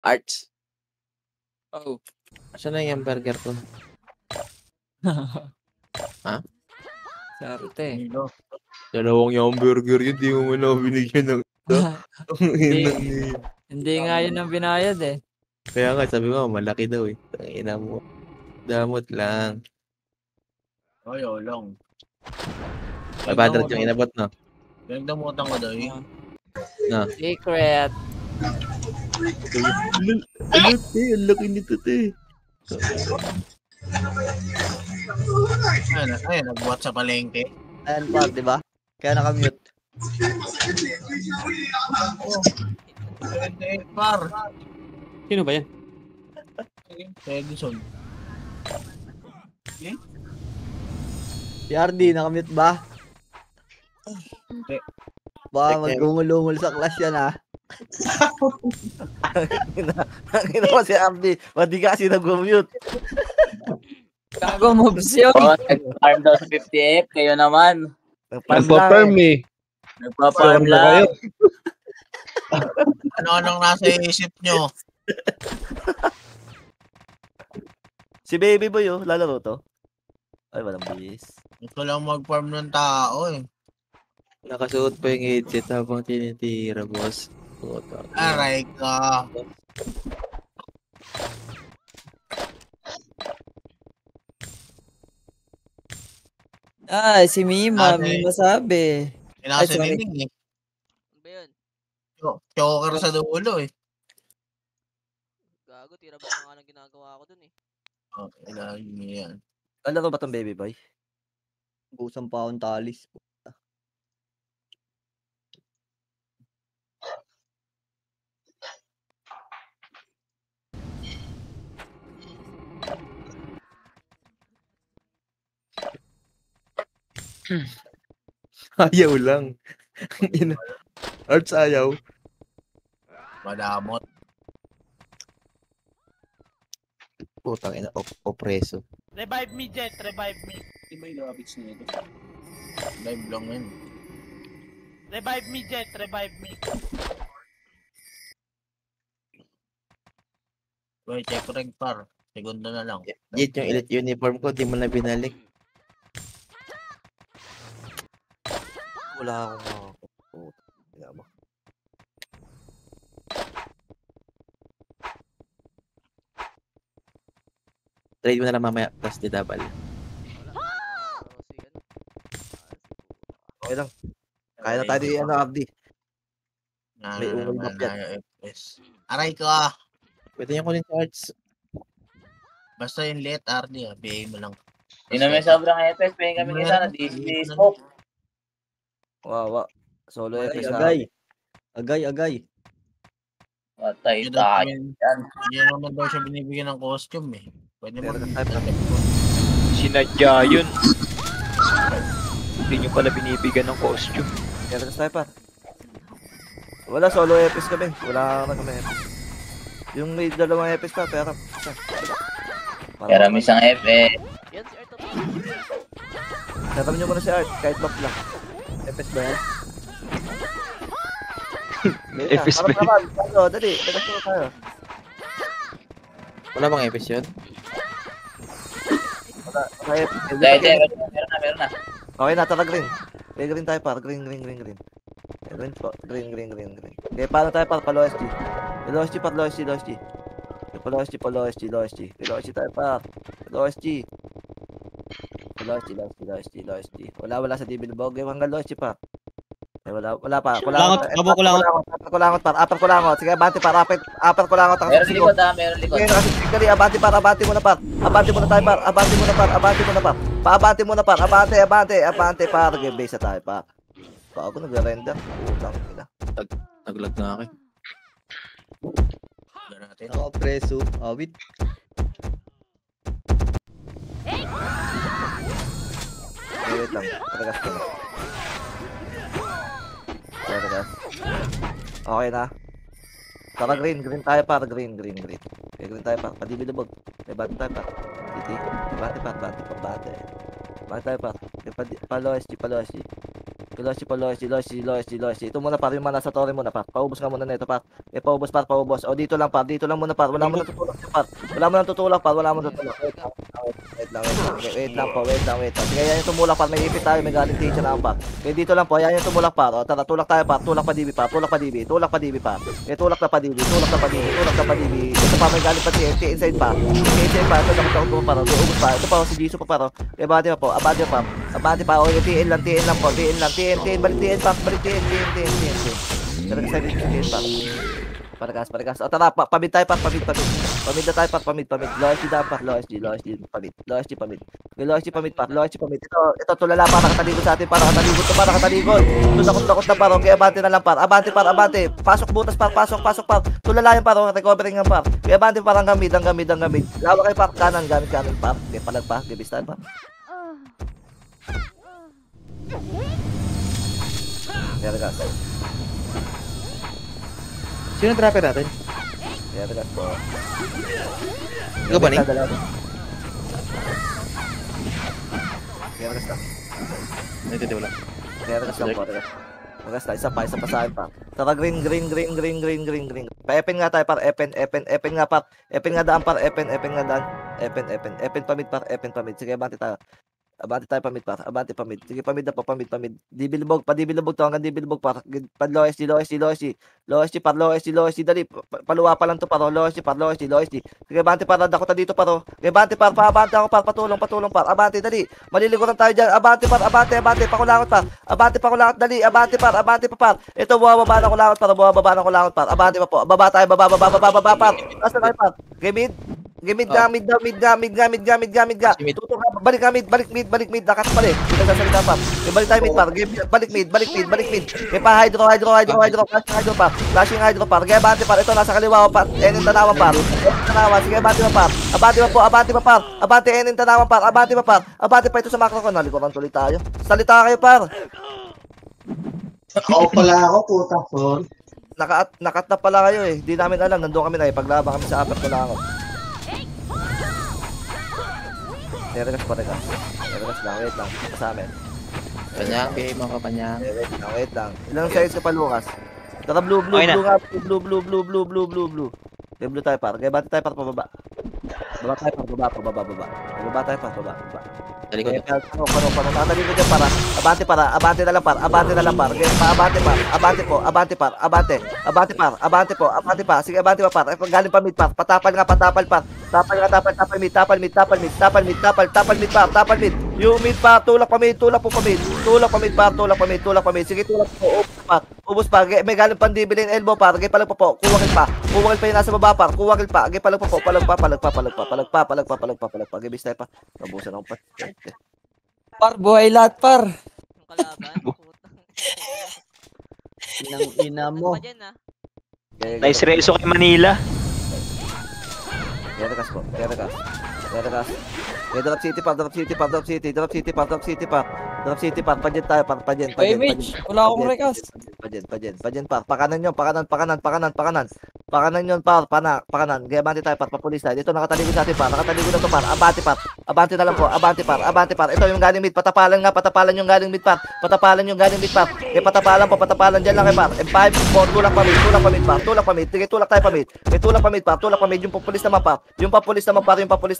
Arts. Oh. Saan na yung burger ko? Ha? Sarte. Dalawang yung burger yun, di mo na binigyan ng Hindi nga yun ang binayad eh. Kaya nga, sabi mo, malaki daw eh. Tangina mo. Damot lang. Ay, lang. 500 yung inabot, no? Pinagdamutan ko daw eh. No. Secret. Ang laki nito, te. Ayun, nag-watch sa palengke. Ayan pa, di ba? Kaya nakamute. Par. Sino ba yan? Edison. Si RD, nakamute ba? Hindi. Baka magungulungol sa class yan, ha? Ang ginawa si RD, ba't di kasi nag-mute? Gago moves yun. Nag-farm daw sa 50F, kayo naman. Nagpa-farm eh. Nagpa-farm lang. Ano-anong nasa isip nyo? Si Baby Boy, oh, lalaro to. Ay, walang bis. Gusto lang mag-farm ng tao eh. Nakasuot pa yung headset habang tinitira, boss. Aray ka. Ay, si Mima. Mima sabi. Kinasa ninig eh. Ano ba yun? Choker sa dulo eh. Gago, tira ba nga ng ginagawa ko dun eh. Ilahin niya yan. Lalaro ba tong Baby Boy? Busang pa akong talis. Ayaw lang. Arts ayaw. Madamot. Putang ina, opreso. Revive me, Jet. Revive me. Iba yung graphics niya ito. Live lang yun. Revive me, Jet. Revive me. Boy, check reg par. Segundo na lang. Jet, yung elite uniform ko, di mo na binalik. Wala akong mga ba? Trade mo na lang mamaya, plus di double. Okay lang. Kaya na tayo ano, Abdi. May ungol map yan. Aray ka. Pwede niya kunin sa arts. Basta yung late RD ah. BA mo lang. Yun naman sobrang FS. Pwede kami isa na Disney Smoke. Wawa. Solo Agay, FS na. agay. Agay. Patay tayo. Hindi naman daw siya binibigyan ng costume eh. Pwede mo. Sinadya yun. Hindi nyo pala binibigyan ng costume. Kaya ka sniper. Wala, solo FS kami. Wala na kami FS. Yung may dalawang FS pa, pero Pero may isang FS. Yan si Art. Tatam nyo muna si Art, kahit buff lang. FS ba yan? FS ba yan? Ano, dali, tagas mo tayo. Wala bang episode? Wala FS. Meron na. Okay na, tara green. Okay, green tayo par, green. Green po, green. Okay, paano tayo par, palo SG. Low SG tayo par. Low SG. Wala sa DB Lubog. Hanggang low SG pa. Eh, wala pa. Kulangot par. Apat kulangot. Sige, abante par. Apat kulangot. Meron likod. Okay, sige, abante par. Abante muna par. Abante muna tayo par. Abante muna par. Abante par. Game base na tayo par. Bago nag-render. Utang ina. Naglag na ako. Naka-preso. Awit. Wait lang. Patagas ko na. Okay na. Tara green tayo para green. Okay, green tayo para. Padibilubog. Okay, bati tayo para. Titi. Bati. Bati tayo para. Palo SG. Loyalty pa, loyalty. Ito muna par, yung mana sa torre muna par. Paubos nga muna na ito par. Paubos par, paubos. O dito lang par, dito lang muna par. Wala mo nang tutulak par. Wala mo nang tutulak par, wala mo nang tutulak. Wait lang po. Sige, yan yung tumulak par. May ipit tayo, may galing teacher na par. Okay, dito lang po, yan yung tumulak par. O tara, tulak tayo par. Tulak pa DB par. Tulak pa DB par. Tulak na pa DB. Ito pa, may galing pa TNT inside pa. Ito nakataon ko par. Ubos pa. Ito pa, si Jisoo pa par. Abante pa po. Abante pa. O, TN lang po. TN, balik TN. Talaga sa TN pa. Paragas. O tara, pamid tayo pa. Pamid na tayo pa. Loyalty dapat. Loyalty. Pamid. Loyalty pamid pa. Ito, tulala pa. Nakatalikod sa atin pa. Nakatalikod. Takot na par. Okay, abante na lang par. Abante. Pasok butas par. Pasok par. Tulala yan par. Recovering nga par. Okay, abante par. Ang gamid. Lawa kayo par. Kanan par. Okay, palag pa. Okay, bis tayo pa. Paragas. Sino trapper natin? Paragas po. Ikaw ba, Ning? Paragas lang. Hindi wala. Paragas lang po. Paragas na. Isa pa sa akin pa. Tara, green. Pa-epen nga tayo par. Epen nga par. Epen nga daan par. Epen pamid par. Sige, abante tayo. Abante pamid par. Sige, pamid na po. Dibilbog to hanggang dibilbog par. Loyalty. Dali. Paluwa pa lang to par. Loyalty. Sige, abante par. Dakota dito par. Abante par. Paabante ako par. Patulong par. Abante, dali. Malilikuran tayo dyan. Abante par. Pakulangot par. Dali. Abante pa par. Ito, buwababa na kulangot par. Abante pa po. Baba tayo. Baba par. Nasa tayo par. Mid. Mid ga. Tutok ka. Balik mid. Nakat pala eh. Pinagsasalita pa. Balik tayo mid par. Balik mid. Pa hydro par. Flashing hydro par. Kaya abante par. Ito nasa kaliwa par. Enin tanawan par. Sige, abante pa par. Abante enin tanawan par. Abante pa ito sa macro ko. Nalikuran tuloy tayo. Salita kayo par. Ako pala ako, puta po. Nakat na pala kayo eh. Di namin alam. Nandun kami na eh. Paglabang kami sa apat ko lang ako. Paragas lang, wait lang. Sa amin. Panyang, mga kapanyang. Wait lang. Ilang size ka pa, Lucas? Tara, blue. Okay blue tayo par. Kaya bati tayo par pababa. Baba tayo par baba. Talikod. Nakatalikod dyan para. Abante na lang par. Kaya abante pa. Sige, abante pa par. Galing pa mid par. Patapal par. Tapal mid par. Yung mid pa, tulak pa mid. Sige, tulak po. Ubus pa. May galing pandibilin elbow par. Kaya palag po. Kuwakil pa yung nasa baba par. Kaya palag po. Palag pa. Gibis tayo pa. Nabusan ako pa. Par, buhay lahat par. Yung kalaban. Ina mo. Ano pa dyan, ah? Nice reso kay Manila. Paragas. Drop City par. Pajen tayo par. Hey, Mitch. Wala akong rekas. Pajen par. Pakanan yun par. Pakanan. Kaya abante tayo par. Papulis tayo. Dito nakatalikod sa atin par. Nakatalikod na to par. Abante na lang po. Abante par. Ito yung galing mid. Patapalan yung galing mid par. Kaya patapalan dyan lang kay par. M5, 4, tulak pa mid. Sige, tulak tayo pa mid. Tulak pa mid. Yung papulis naman par. Yung papulis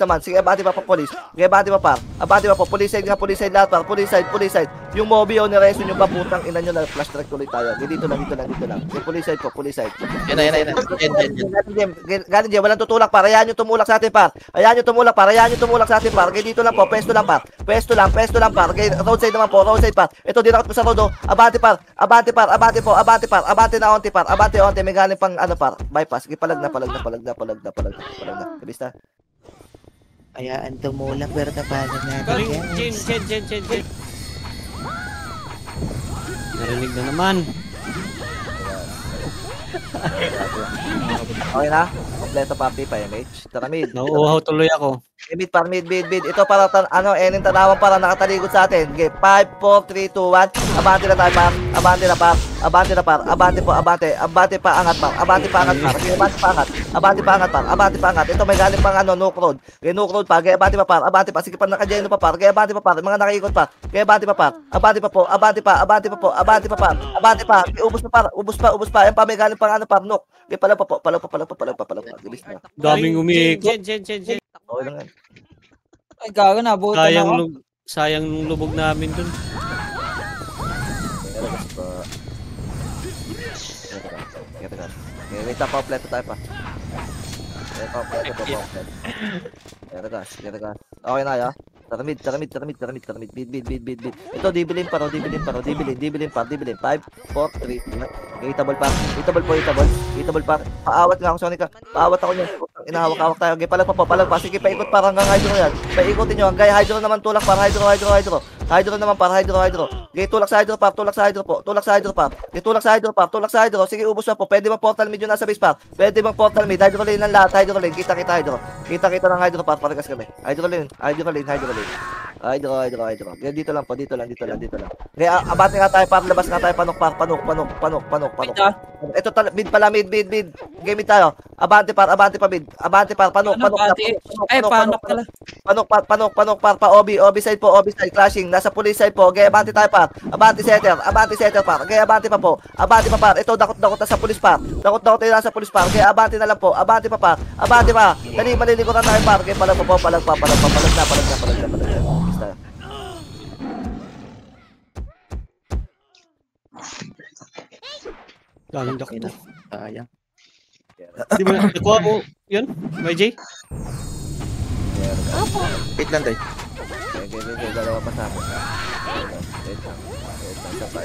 naman. Sige, abante pa papulis. Kaya abante pa par. Police side lahat par. Police side. Yung Mobio ni Reson yung paputang ina nyo na flash track tuloy tayo. Dito lang. Yung police side. Yan. Galing dyan, walang tutulak par. Ayan yung tumulak sa atin par. Kaya dito lang po, pwesto lang par. Kaya roadside naman po, par. Ito dinakot ko sa road. Abante na onti par. May galing pang ano par. Bypass. Palag na. Kabista. Ayaan tumulak, pero tapalan natin. Chin. Narinig na naman. Okay na? Kompleto pa, PMH. Tara mid. Nauuhaw tuloy ako. Mid par, mid. Ito para eneng tanawan para nakatalikod sa atin. Okay, 5, 4, 3, 2, 1. Abante na tayo par. Abante na par. Abante po, abante. Abante pa angat par. Abante pa angat par. Okay, abante pa angat. Abante pa angat par. Abante pa angat. Ito may galing pang Nook Road. Okay, Nook Road pa. Okay, abante pa par. Abante pa. Sige pa nakajeno pa par. Okay, abante pa par. Mga nakaikot pa. Okay, abante pa par. Abante pa po. Abante pa. Abante pa po. Abante pa par. Abante pa. Okay, ubos pa par. Ubos pa. Yan pa may galing pang par Nook. Okay, palaw pa. Bilis na. Daming umiikot. Jen. Okay lang yan. Ay, gago na. Buta na ako. Sayang nung lubog namin dun. Okay, wait lang, kompleto tayo pa. Okay na, ya. Taramid. Bid. Ito, dibilin pa. 5, 4, 3. Hitable pa. Paawat nga ako, Sonica. Paawat ako niyan. Inahawak-hawak tayo. Okay, palag pa. Sige, paikot para hanggang hydro yan. Paikotin nyo. Hanggang hydro naman, tulak para hydro. Hydro naman para hydro. Okay, tulak sa hydro pa. Tulak sa hydro. Okay, tulak sa hydro. Sige, ubos na po. Pwede bang portal mid yun nasa base pa? Pwede bang portal mid? Hydro lane ng lahat. Hydro lane. Kita hydro. Kita ng hydro pa. Parigas kami. Hydro lane. Hydro. Okay, dito lang. Okay, abate nga tayo par. Labas nga tayo. Panok. Ito mid pala. Mid. Okay, mid tayo. Abante par. Panok. Ay, paano pala? Panok par. Pa OB side po. OB side. Clashing. Nasa police side po. Okay, abante tayo par. Abante setter par. Okay, abante pa po. Abante pa par. Ito, dakot na sa police par. Dakot na nasa police par. Okay, abante na lang po. Abante pa par. Dali, maliligo na tayo par. Okay, palag na. Galing dakto. Sayang. Di ba nakuha mo yun? May J? Wait lang tayo. Okay, dalawa pa sa akin. Wait lang. Isa pa.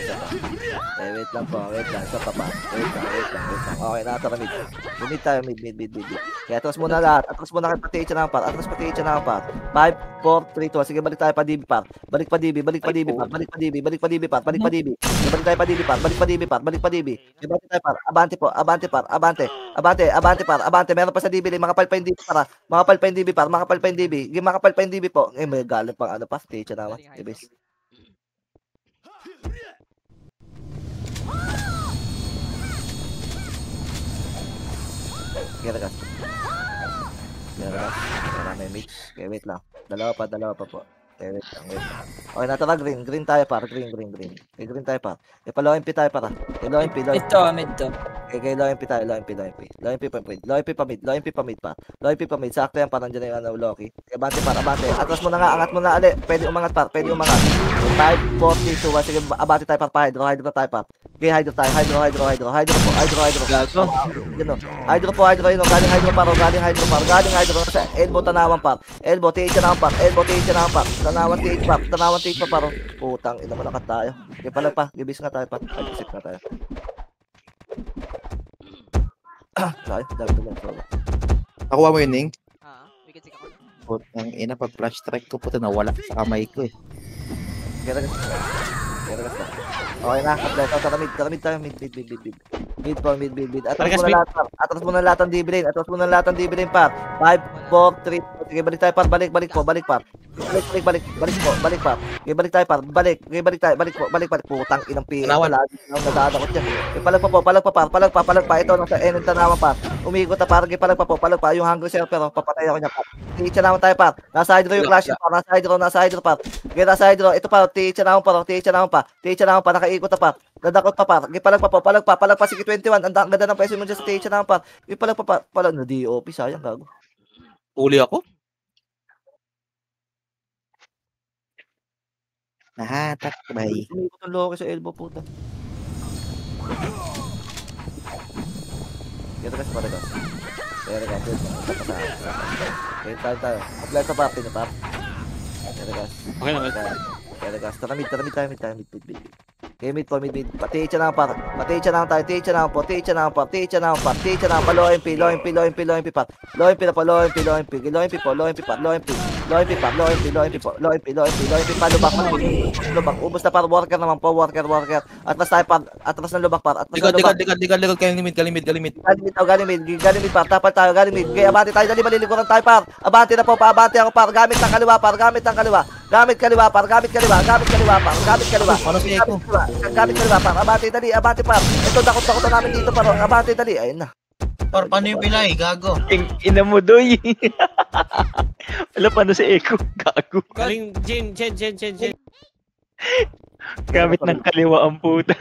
Wait lang. Isa pa. Wait lang. Okay, nakataramid. Mid tayo, mid. Kaya atras muna lahat. Atras muna kayo pati itcha ng par. 5, 4, 3, 2. Sige, balik tayo pa DB par. Balik pa DB par. Balik pa DB. Balik tayo par. Abante po. Abante. Meron pa sa DB. Makapal pa yung DB para. Makapal pa yung DB po. Eh, may galit pang pa. Itcha naman. Ibis. Kira ka. May mix. Okay, wait lang. Dalawa pa po. Okay, wait lang. Okay, natara green. Green tayo par. Green. Okay, green tayo par. Low MP tayo para. Low MP. Mid to. Okay, low MP tayo. Low MP pa mid pa. Sakto yan, parang dyan yung Loki. Okay, abante. Atras mo na nga. Angat mo na ali. Pwede umangat par. 5, 4, 3, 2, 1. Sige, abante tayo par. Hydro tayo par. Okay, hydro tayo. Hydro po. Hydro po. Yun. Galing hydro par. Sa elbow tanawan par. Elbow TH na par. Tanawan TH pa par. Putang ina, malakat tayo. Okay, palag pa. Gibis nga tayo pa. Aggressive na tayo. Dami lang. Nakuha mo yun, Ning? We can take ako. Putang ina, pag flash strike ko, puta nawala sa kamay ko eh. Kaya na. Okay na, taramid tayo. Mid. Atras mo na lahat ng DB lane. Par. 5, 4, 3. Sige, balik tayo par. Balik par. Balik par. Okay, balik tayo par. Balik po. Putang inang pira. Nadadakot yan. Okay, palag pa. Ito, nasa eneng tanawan par. Umiikot na par. Okay, palag pa. Yung hungry shell, pero papatay ako niya par. Tiitsa naman tayo par. Nasa hydro yung clash par. Nasa hydro par. Okay, nasa hydro. Ito par. Tiitsa naman pa. Nakaikot na par. Dadakot pa par. Okay, palag pa. Sige, 21. Ang ganda ng peso mo dyan sa tiitsa naman par. Okay, palag pa. Na DOP. Sayang, gago. Uli ako? Nahatak, bay. Umiikot ang Loki sa elbow, puta. Kaya palagas. Okay, tayo. Apply sa party na par. Okay na. Kaya taramid tayo. Okay, mid. Pati-itcha na par. Pati-itcha na par. Low MP par. Low MP. Low MP par, low MP, low MP po, low MP, low MP, low MP pa, lubak, lubak, ubos na par, worker naman po, worker. Atras tayo par, atras ng lubak par, atras ng lubak. Likod, kalimit. Galing mid par, tapal tayo, galing mid. Okay, abante tayo, dali, maliliguran tayo par. Abante na po, paabante ako par, gamit ng kaliwa par, gamit kaliwa par. Ano si Eko? Gamit kaliwa par, abante dali, abante par. Ito, dakot na namin dito par, abante dali, ayun na. Par, paano yung pilay? Gago. Ina mo, Doy. Wala pa na si Eko. Gago. Galing, Jen. Gamit ng kaliwa ang puta.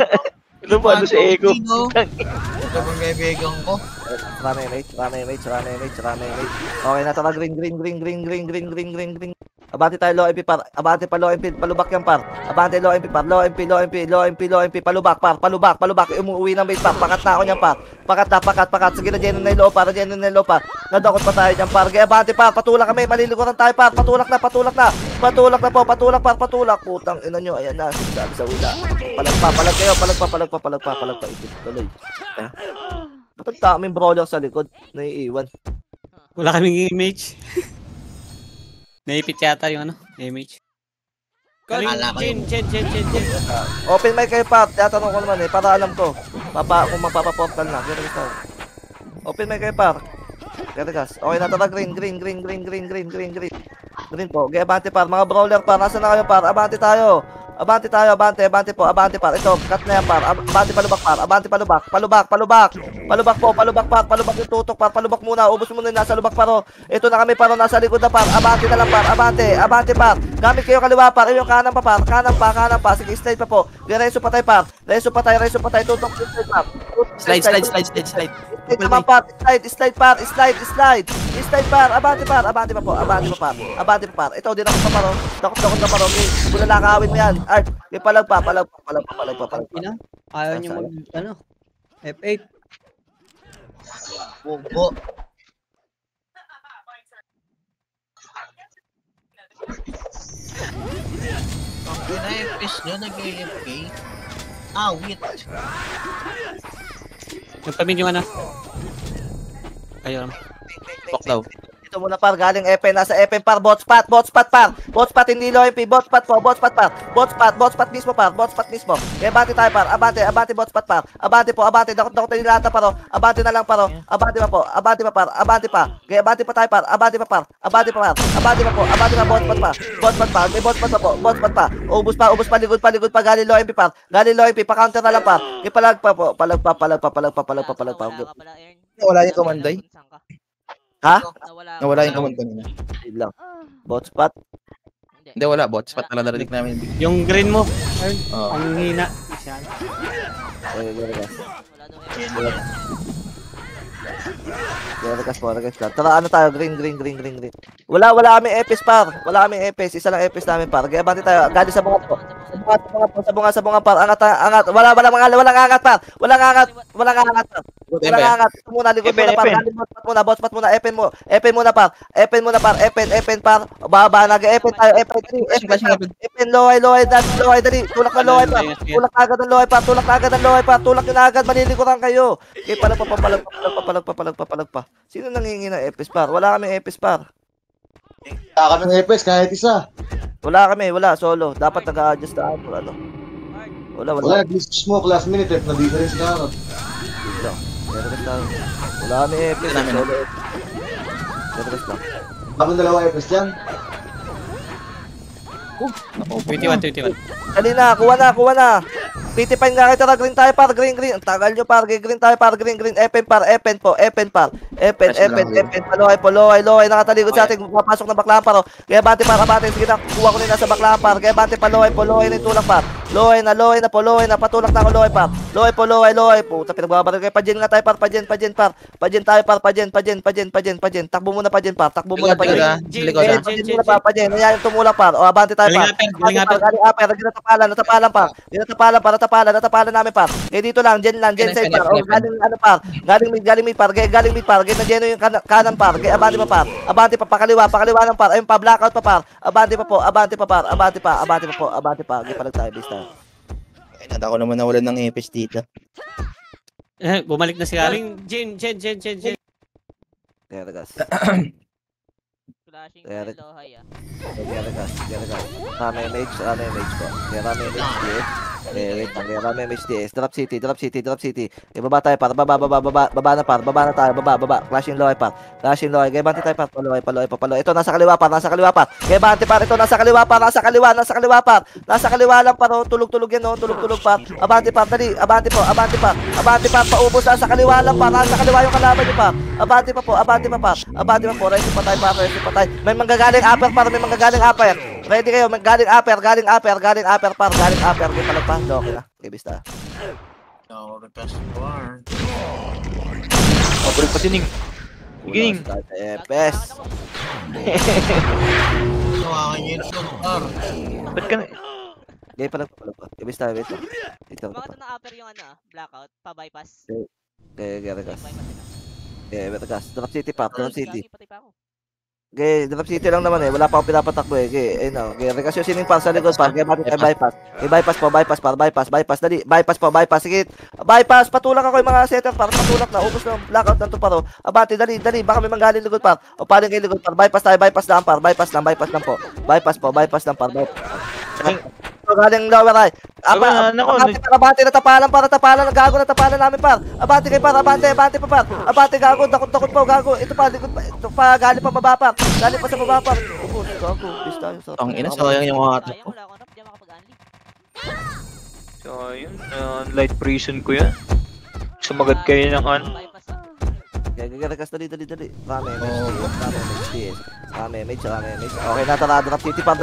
Wala pa na si Eko. Ito bang kaibigan ko? Rame mate. Okay na tara, green. Abante tayo, low MP par. Abante pa, low MP, palubak yan par. Abante, low MP par, low MP, palubak par, umuwi ng base par. Pakat na ako niyan par. Pakat. Sige na, Geno na yung low par. Nadakot pa tayo dyan par. Kaya abante par, patulak kami, maliliguran tayo par. Patulak na. Patulak par. Putang ina nyo, ayan na. Sabi sa ula. Palag kayo, palag pa. Ikot tuloy. Ba't ang daming brawler sa likod? Naiiwan. Wala kaming image. Naipit yata yung image. Galing, Akala ko Jen. Open mic kayo par. Tatanong ko naman para alam ko. Kung mapapaportal na. Open mic kayo par. Katigas. Okay na tara, green. Green po. Okay, abante par. Mga brawler par. Nasaan na kayo par? Abante tayo. Abante par. Ito, cut na yan par. Abante palubak par. Palubak po. Palubak yung tutok par. Palubak muna. Ubus muna yung nasa lubak paro. Ito na kami paro. Nasa likod na par. Abante na lang par. Abante par. Gamit kayo kaliwa par. Yung kanan pa par. Kanan pa. Sige, slide pa po. Reso pa tayo par. Reso pa tayo. Tutok yung slide par. Slide. Slide naman par. Slide par. Abante pa po. Abante pa par. Ito, din ako pa paro. Takot na paro. Kung lalakawin mo yan. Art, palag pa. Ina, ayaw niyo F8. Bobo. Ang pina-FPS nyo, nag-AFK. Wait. Nagpamin yung Ayun. Fuck daw. Ito muna par, galing FN, nasa FN par, botspot par, hindi low MP, botspot mismo par, kaya abante tayo par, abante botspot par, abante, dakot tayo nilata paro, abante na lang paro, abante pa, kaya abante pa tayo par, abante pa, botspot pa, ubus pa, ligod pa, galing low MP par, pa-counter na lang par, kaya palag pa. Wala ka pala, Ern. Wala yung komanday. Ha? Nawala yung command kanina. Yun lang. Botspot. Hindi, wala. Botspot na lang narinig namin. Yung green mo. Ern, Oo. ang hina. Regas. Tara, ano tayo? Green. Wala kami epis par. Isa lang epis namin par. Kaya abante tayo. Gali sa bunga po. Sa bunga par. Angat. Walang angat par. Walang angat par. Ito muna, likod muna par. Botspot muna. Epen muna par. Epen par. Baba, nag-epen tayo. Epen, lohay, dali. Tulak na lohay par. Tulak agad ng lohay par. Malilikuran kayo. Okay, palag pa. Sino nangingi ng epis par? Wala kami epis par. Wala kami ng EPS kahit isa. Wala. Solo. Dapat nag-a-adjust na ako. Wala, smoke last minute. Na-difference ka ano. Wala kami epis. Solo. Regas lang. Bakit dalawa EPS dyan? 21. Dali na, kuha na. Pitipain nga kita, green tayo par, green. Ang tagal nyo par, green tayo par, green. Epen par. Lohay, nakataligod sa ating papasok na baklahan par. Kaya abante par, sige na, kuha ko nila sa baklahan par. Kaya abante pa, lohay na yung tulak par. Lohay na, patulak na ako lohay par. Lohay. Puta, pinagbabaril kayo, pajen nga tayo par, pajen tayo par, pajen. Takbo muna pajen par. Likod. Pajen, nangyayang tumulak par. O, abante tayo par. Galing aper, natapalan namin par. Kaya dito lang, dyan side par. O, galing mid par. Galing mid par. Kaya nandiyan yung kanan par. Kaya abante pa, pakaliwa ng par. Ayun pa, blackout pa par. Abante pa par. Kaya palag tayo, base tayo. Ay, nata ko naman nawalan ng EPS dito. Bumalik na si Galing. Jen. Kaya regas. Flashing Kaya ko rin. lohay ah. Geragas. Rame mage po. Rame mage DS. Wait lang, Rame mage DS. Drop city. Ibaba tayo par, baba na par, baba na tayo, baba. Flashing lohay par. Kaya bante tayo par, paloy. Ito nasa kaliwa par. Kaya bante par, ito nasa kaliwa par. Nasa kaliwa lang par, oh. Tulog yan, oh. Tulog par. Abante par, dali. Abante par, paubos na sa kaliwa lang par. Nasa kaliwa yung kalaban niyo par. Abante pa po. Ready pa tayo. May manggagaling upper par, Ready kayo, galing upper par. May palag pa. Okay na. Okay, bista. No, request war. Pabalik pa sining. Gining. Pes. So, akin yun sa par. Ba't ka na? Okay, palag pa. Okay, bista. Wait lang. Mga ito na upper yung blackout, pa-bypass. Okay, Geragas. Bypass na. Okay, Geragas. Drop city par, Gagi, patay pa ako. Okay, drop city lang naman eh. Wala pa akong pinapatakbo eh. Okay, ayun o. Okay, Geragas yung sining par sa likod par. Kaya bakit bypass? Okay, bypass. Dali. Bypass. Sige. Bypass. Patulak ako yung mga setter par. Patulak na. Ubus na. Blackout na ito par. Abante, dali. Baka may manggaling likod par. O paling kayo likod par. Bypass lang par. Bypass lang po. Bypass lang par. Galing lower eye. Abante na tapalan para gago na tapalan namin par. Abante kayo par, abante pa par. Abante gago, dakot pa gago. Ito pa likod pa. Ito pa galing pa baba par. Galing pa sa baba par. Ubus gago. Bista yung sa. Ang ina, sayang yung mga atak Sayang, ko. wala akong rap, di ako makapag-unlead. So, yun. Light prison ko yan. Sumagat kayo ng ano. Bypass na. Geragas, dali. Rame mage. Okay na, tara. Drop city par,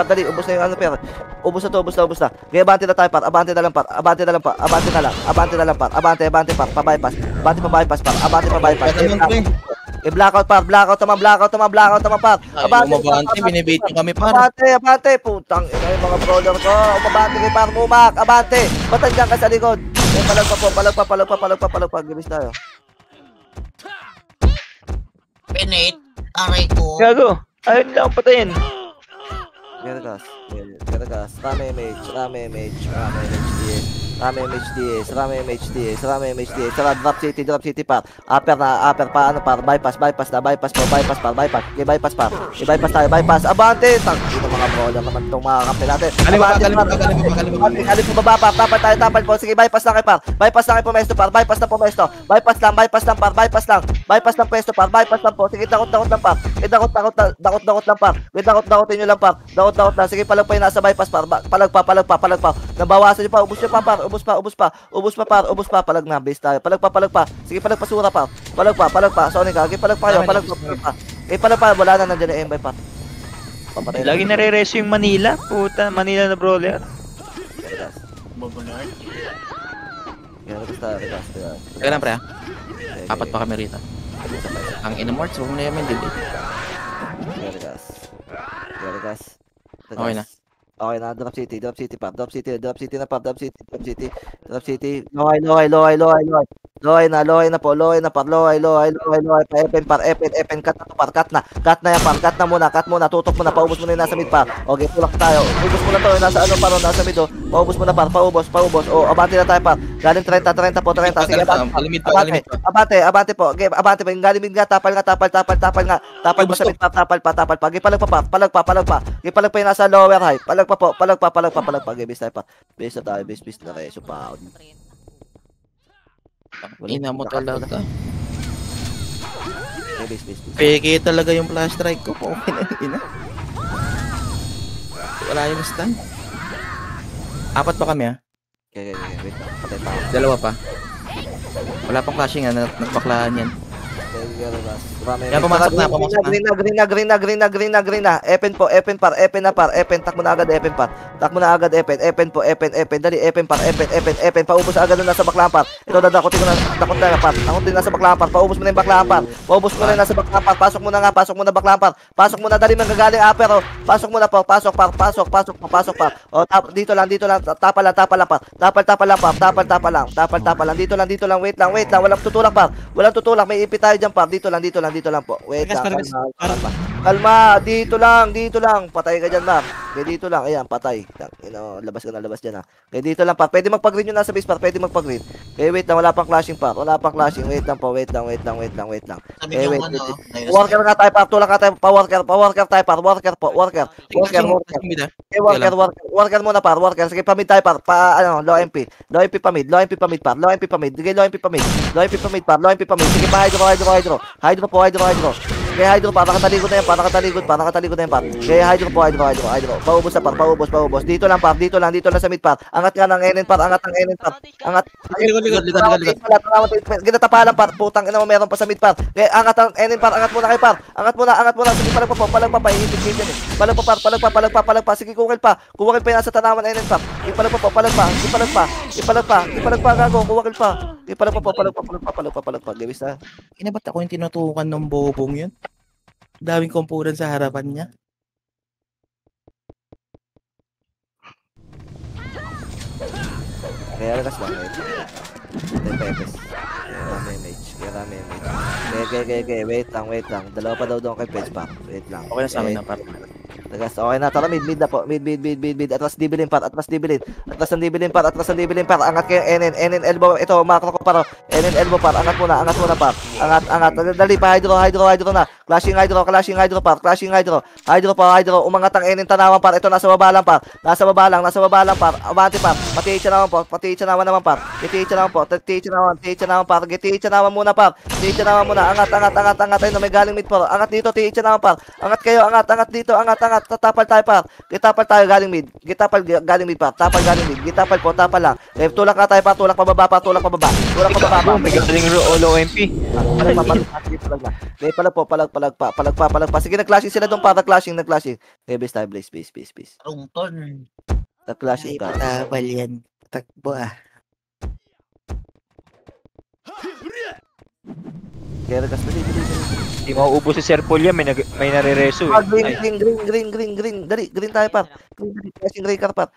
dali. Ubus na yung ano per. Ubus na. Kaya abante na tayo par. Abante na lang par. Abante par. Pa-bypass par. Abante pa bypass. Blackout par. Par. Umabante, binibait nyo kami par. Abante. Putang ina yung mga brawler ko. Umabante kay par Mumak. Abante. Batang dyan ka sa likod. Palag pa. Gibis tayo. Penate. Aray ko. Gago. Ayun lang patayin. Geragas. Rame mage DS. Tara, drop city par. Upper pa, ano par. Bypass par. I-bypass tayo. Abante. Tangin ng mga brawler naman itong mga kampi natin. Galing po baba par. Tapal po. Sige, bypass lang kayo par. Bypass lang pumesto par. Bypass lang par. Bypass lang pwesto par. Bypass lang po. Sige, dakot lang par. Dakot lang par. Dakotin nyo lang par. Dakot lang. Sige, palag pa yung nasa bypass par. Palag pa. Nabawasan nyo pa. Ubus nyo pa par. Ubus pa par. Palag na. Base tayo. Palag pa. Sige, palag pa sura par. Palag pa. Sonic ha. Okay, palag pa kayo. Palag pa. Wala na nandiyan yung M-by par. Papatay na. Lagi nare-reso yung Manila. Puta, Manila na brawler. Babular. Geragas. Teka lang pre ha. Apat pa kami rito. Ang Inamorts, huwag mo na yamin din. Geragas. Okay na. Okay na, drop city par. Drop city. Lohay na par. Epen, cut na yan par. Cut na muna, tutok muna, paubos muna yung nasa mid par. Okay, tulak tayo. Ubos muna to, nasa ano par, nasa mid, oh. Paubos muna par, paubos. Oh, abante na tayo par. Galing 30 po. Sige, abante po. Okay, abante pa. Galing mid nga, tapal nga. Tapal mo sa mid par, tapal pa. Okay, palag pa. Okay, palag pa yung nasa lower high. Palag pa. Okay, base tayo pa. Base na reso pa. Ina mo talaga. Okay, base. Peke talaga yung flash strike ko. Okay na, ina. Wala yung stun. Apat pa kami ha. Okay, wait lang. Patay pa ako. Dalawa pa. Wala pang flashing ha. Nagbaklaan yan. Yan, pumasok na. Epen par. Takbo na agad, Epen po. Dali, Epen par. Paubos agad na nasa baklaan par. Ito, dakot na par. Dakot din nasa baklaan par. Paubos mo na yung baklaan par. Pasok muna baklaan par. Pasok muna, dali manggagaling upper. Pasok muna po. Pasok par. O, dito lang. Tapal lang par. Dito lang. Wait lang. Walang tutulak. May ipit tayo dyan par. Dito lang po. Wait lang. Kalma. Dito lang. Patay ka dyan, ma'am. Kaya dito lang, ayan, patay. Labas ka na, labas dyan ha. Kaya dito lang par, pwede magpag-green yung nasa base par, pwede magpag-green. Kaya wait lang, wala pang clashing par, wala pang clashing, wait lang po, wait lang. Sabi Eh, ko wait, ano, Worker nga tayo par, tulak nga tayo, worker tayo par, worker. Okay, worker muna par, worker. Sige, pamid tayo par, low MP pamid par, low MP pamid. Sige, low MP pamid par, low MP pamid. Sige, pa hydro. Hydro. Kaya hydro par, nakataligod na yan par. Kaya hydro. Paubos na par, paubos. Dito lang sa mid par. Angat nga ng NN par. Angat. Ginatapalan par, putang ina mo meron pa sa mid par. Kaya angat ang NN par, angat muna kayo par. Angat muna. Sige, palagpa pa, hihigit yan eh. Palagpa. Sige, kukil pa yung nasa tanawan NN par. Ipalagpa, gago, kukil pa. Palagpa. Gawis na. Ina ba't ako yung tinutukan ng bobong yun? Daming kumpulan sa harapan niya. Kaya lakas lang. Pepes. Rame mage. Okay. Wait lang. Dalawa pa daw doon kay Page pa. Wait lang. Okay na sa amin na par. Okay na. Tara, mid na po. Mid. Atras dibilin par. Atras ng dibilin par. Angat kayo NN elbow. Ito, makro ko par. NN elbow par. Angat muna par. Angat. Dali pa. Hydro na. Clashing hydro par. Hydro. Umangat ang NN tanawan par. Ito, nasa baba lang par. Nasa baba lang par. Abante par. Pati naman par. Tiicha naman par. Tiicha naman muna par. Angat. Ayun, may galing mid par. Angat dito. Tiicha naman par. Angat kayo. Angat dito. Angat. Tatapal tayo par. Gitapal tayo galing mid. Galing mid par. Tapal lang. Tulak nga tayo par. Tulak pababa. May galing low MP. Palag pa. Sige, nag-clashing sila doon para nag-clashing. Base tayo, base. Rungton. Nag-clashing ka. Patawal yan. Takbo Kaya nag-clash na dito. Hindi mauubos si Sir Paul yan, may nare-reso eh. Green. Dali, green tayo par. Flashing ray car par.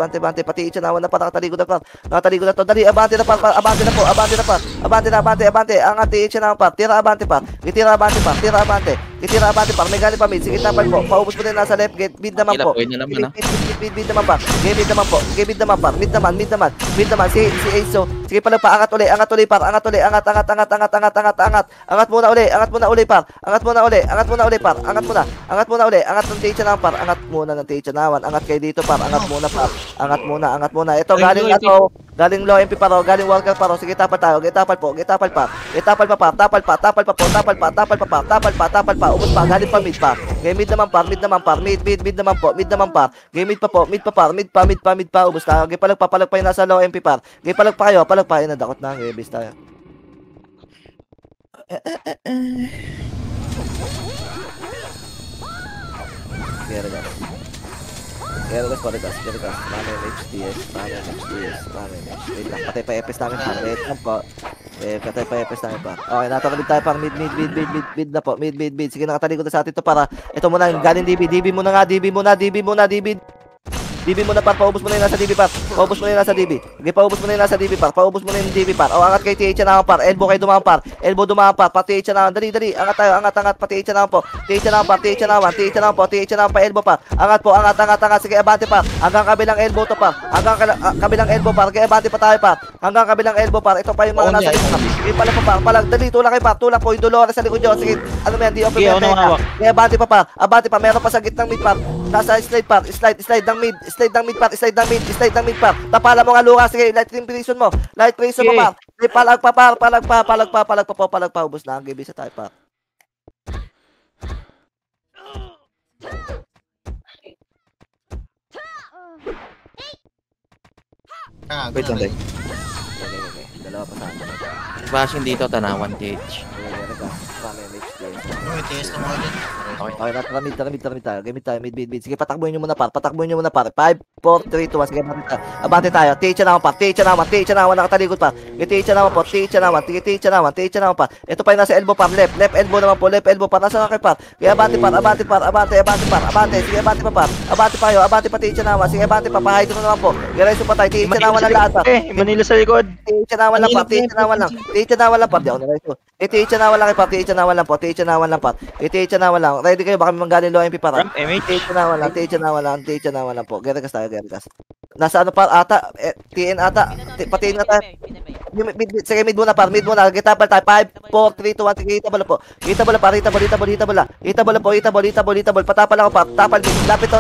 Abante. Pati itchanawan na par, nakataligod na to. Dali, abante na par. Abante. Angat itchanawan par. Tira abante par. Tira abante par. May galing pa mid. Sige, tapal po. Paubos mo din nasa left gate. Mid naman po. Mid naman par. Mid naman par. Mid naman. Si Aso. Sige, palagpa. Angat uli par. Angat muna uli par. Angat ng Tichanawan par. Angat kayo dito par. Angat muna. Ito galing low MP paro, galing worker paro. Sige, tapal tayo. Tapal pa par. Ubos pa, galing pa mid par. Game mid naman par. Mid naman par. Game mid pa par. Ubos tayo. Game palag pa yung nasa low MP par. Game palag pa kayo. Yun, nadakot na. Game base tayo. Kaya guys, Ramen HDS. Wait lang, patay pa EPS namin par. Wait lang po. Patay pa EPS namin par. Okay, natakalib tayo par. Mid na po. Mid. Sige, nakatalikod na sa atin ito para. Ito muna, galing DB. DB muna. DB muna par, paubos mo na yung nasa DB par. Okay, paubos mo na yung DB par. O, angat kay TH na par. Elbow kayo dumaan par. Pati TH na. Dali. Angat tayo. Pati TH na po. TH na pa. Elbow par. Angat. Sige, abante par. Hanggang kabilang elbow to par. Kaya abante pa tayo par. Hanggang kabilang elbow par. Ito pa yung mga nasa likod. Sige, palag. Dali, tulak kayo par. Tulak po. Yung Dolores sa likod nyo. Sige, ano yan? Di open yan. Kaya abante pa par. Meron pa sa gitnang mid par. Nasa slide par. Slide ng mid par. Tapala mo nga Lucas. Sige, light prison mo par. Palag pa. Ubos na ang game sa tayo par. Wait lang, Okay. Dalawa pa sa atin. Bashing dito, tanawan cage. Okay, taramid tayo. Gamit tayo, mid. Sige, patakbuhin nyo muna par. 5, 4, 3, 2, 1. Sige, abante tayo. TH na naman, nakatalikod par. TH na naman par. Ito pa yung nasa elbow par. Left elbow naman po. Nasa na kayo par. Kaya abante par. Sige, abante pa par. Abante pa kayo. Abante pa TH na naman. Sige, abante pa. Pahidro naman po. Gereso pa tayo. TH na naman ang lahat par. Manila sa likod. TH na naman lang par. Di ako na reso. TH na naman lang par. Ready kayo, baka may manggaling low MP para. Ramp, MH. TH na wala po. Geragas tayo, Geragas. Nasa ano par ata, TN ata. Patiin na tayo. Sige, mid muna par, mid muna. Gitapal tayo. 5, 4, 3, 2, 1. Sige, hitabal po. Hitabal par, hitabal. Hitabal. Patapal ako par. Tapal mid. Lapit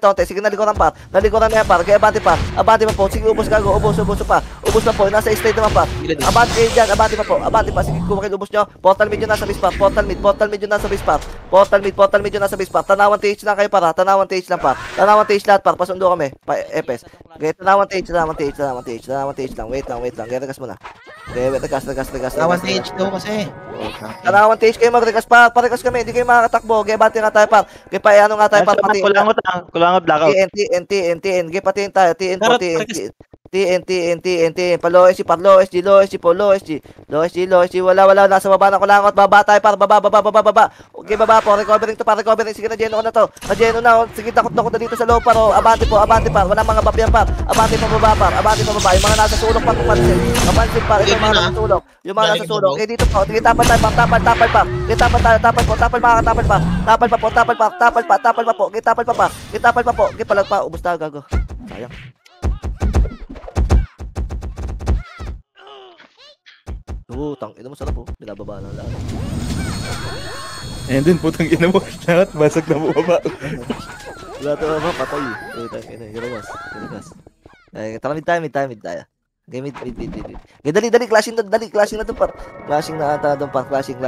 onte. Sige, nalikuran par. Nalikuran na yan par. Kaya abante par. Abante pa po. Sige, ubos gago. Ubos pa. Ubos na po. Nasa state naman par. Abante kayo dyan. Abante pa po. Abante pa. Sige, kumakil ubos nyo. Portal mid yun nasa base par. Portal mid yun nasa base par. Tanawan TH lang kayo para. Tanawan TH lahat par. Pasundo kami. Epes. Okay, tanawan TH lang. Wait lang. Geragas muna. Okay, regas. Tanawan TH daw kasi. Tanawan TH kayo magregas par. Paregas kami. Hindi kayo makakatakbo. Okay, bati nga tayo par. Okay, ano nga tayo par. Kulangot blackout. TN. Okay, patiin tayo. TN. Low SG. Wala. Nasa baba na kulangot. Baba tayo par. Baba. Okay, baba po. Recovering to par. Sige, na-geno ko na to. Na-geno na. Sige, takot na dito sa low par. Abante par. Wala mga bap yan par. Abante pa baba. Yung mga nasa sulok pa kumansin. Kapansin par. Ito yung mga nasa sulok. Okay, dito po. Sige, tapal tayo par. Tapal par. Okay, tapal tayo. Tapal pa. Tapal pa po. Okay, tapal pa po. Okay, palag pa. Ubus tayo, gago. Sayang. Tangina mo, sarap po. Binababa na lang. Ayun din, putang ina mo. Lahat basag na bumaba. Lahat na ba? Patay. Tangina. Geragas. Tara, mid tayo. Okay, mid. Okay, dali. Clashing na doon par. Clashing na ata doon par. Clashing.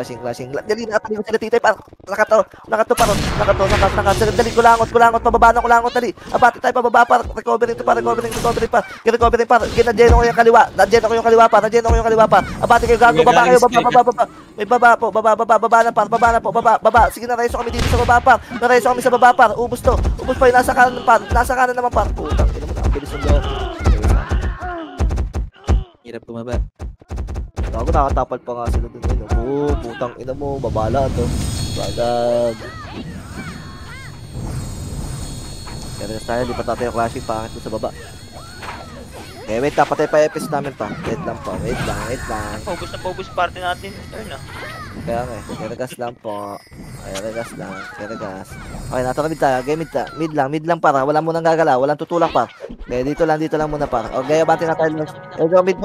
Dali na ata sila titay par. Nakato par. Dali, kulangot. Pababa na kulangot, dali. Abati tayo pababa par. Recovering par. Ginadjeno ko yung kaliwa. Nadjeno ko yung kaliwa par. Abati kayo, gago. Baba kayo. Baba. May baba po. Baba na po. Baba. Sige, nareso kami dito sa baba par. Ubus pa yung nasa kanan naman par. Putang ina mo, nakabilis yung loob. Hirap tumaba. Ako nakatapal pa nga sila dun. Putang ina mo, babala to. Bagag. Kaya tayo, di pa tayo clashing, pangit doon sa baba. Okay, wait, patay pa episode namin pa. Wait lang. Paubos party natin. Turn na. Kaya nga, Geragas lang po. Geragas. Okay, nataramid tayo. Okay, mid lang para. Wala munang gagalaw. Walang tutulak pa. Okay, dito lang muna para. Okay, abante na tayo. Okay, mid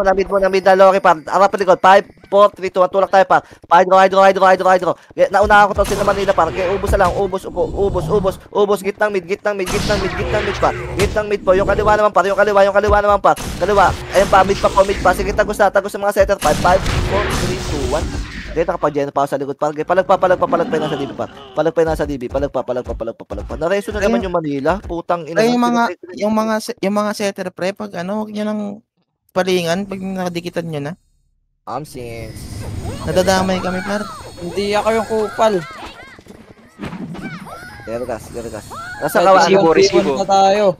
na low. Okay, par. Arap likod. 5, 4, 3, 2, 1. Tulak tayo pa. Hydro. Okay, nauna ako to sila Manila par. Okay, ubos na lang. Ubos. Gitnang mid pa. Gitnang mid po. Yung kaliwa naman par. Kaliwa. Ayun pa, mid pa. Sige, tagos sa mga setter. 5, 4, 3, 2, 1. Dito kapag pa ako sa likod. Palag pa yung nasa DB pa. Palag pa. Nareso na naman yung Manila. Putang ina. Ay, yung mga setter pre, pag huwag nyo nang palingan, pag nakadikitan nyo na. Since Nadadamay kami par. Hindi ako yung kupal. Geragas. Nasa kawan. Resibo. Na tayo.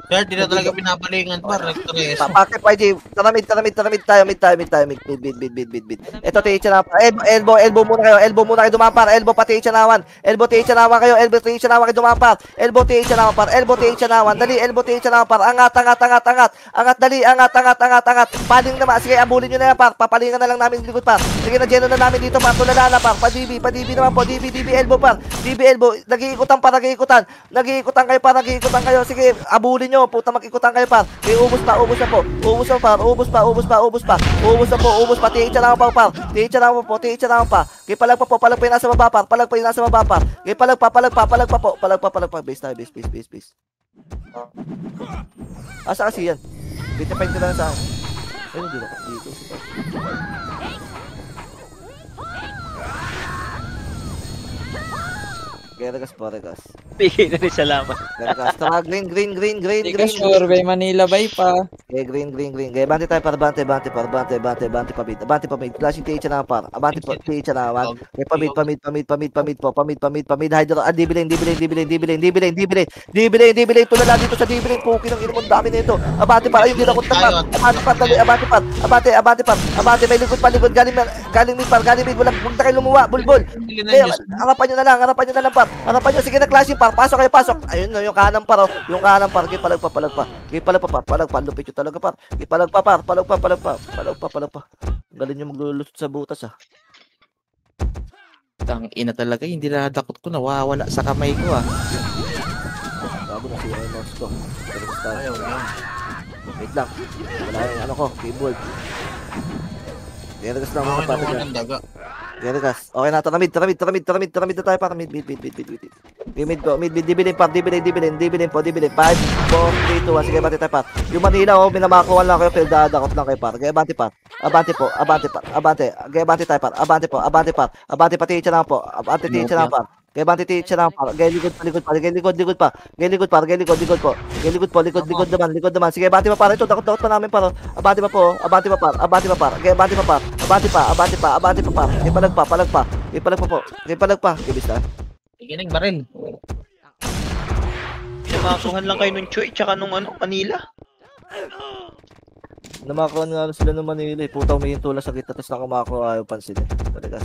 Sir, di na talaga pinapalingan par. Nagtres. Papakit pa ID. Taramid tayo. Mid. Ito TH na. Elbow muna kayo dumapar. Elbow TH na kayo. Elbow TH na kayo dumapar. Elbow TH na par. Dali, elbow TH na par. Angat. Dali, angat. Paling naman. Sige, abulin nyo na yan par. Papalingan na lang namin likod par. Sige, na-geno na namin dito par. Tulala na par. Pa-DB naman po. DB elbow par. DB elbow. Nag-iikutan kayo par. Sige, abulin nyo. Puta, mag-ikutan kayo par. Okay, ubos pa. TH na pa par. TH na pa. Okay, palag pa yung nasa baba par. Okay, palag pa. Base. Asa kasi yan? Bitipain ko lang sa akin. Ayun, hindi na dito. Geragas. Bigay na rin salamat. Geragas. Tara, green. Hindi ka sure, may Manila Bay pa. Okay, green. Okay, bante tayo para bante pa mid. Flashing TH na par. Abante po TH na wan. Okay, pamid. Hydro. Dibilin. Tulala dito sa dibilin. Pukin ng inumon dami nito. Abante pa. Ayun, dinakot na par. Abante par. May likod. Galing mid. Huwag na kayo lumuwa. Bulbul. Harapan nyo na lang par. Sige na clashing par. Pasok. Ayun no, yung kanan par. Okay, palag pa. Lupit yung talaga par. Okay, palag pa. Galing yung maglulusot sa butas ah. Tang ina talaga, hindi nadakot ko, nawawala sa kamay ko ah. Bago na sira yung mouse ko. Pero basta, Ayaw yan. wait lang. Wala yung ano ko, keyboard. Geragas lang mga Bakit kapatid. naman ang daga? Geragas. Okay na, taramid na tayo para mid. Mid ko, mid, dibilin pa, dibilin po, dibilin. 5, 4, 3, 2, 1, sige, bati tayo par. Yung Manila, oh, minamakuhan lang kayo, pero dadakot lang kayo par. Gaya abante par. Abante po, abante par, abante. Gaya abante tayo par, abante po, abante par. Abante pati itcha lang po, abante itcha lang par. Gaya abante itcha lang par. Gaya likod pa, gaya likod pa. Gaya likod par, gaya likod po. Gaya likod po, likod naman. Sige, abante pa par, ito, dakot pa namin par. Abante pa po, abante pa par, abante pa par. Gaya abante pa par, abante pa par. Gaya palag pa. Gaya palag pa po, gaya palag pa. Gaya bista. Ikinig ba rin? Pinamakuhan lang kayo nung Choi, tsaka nung ano, Manila. Namakuha nga sila ng Manila eh. Putang may tula sa kita tapos nakamakuha ayaw pansin eh. Geragas.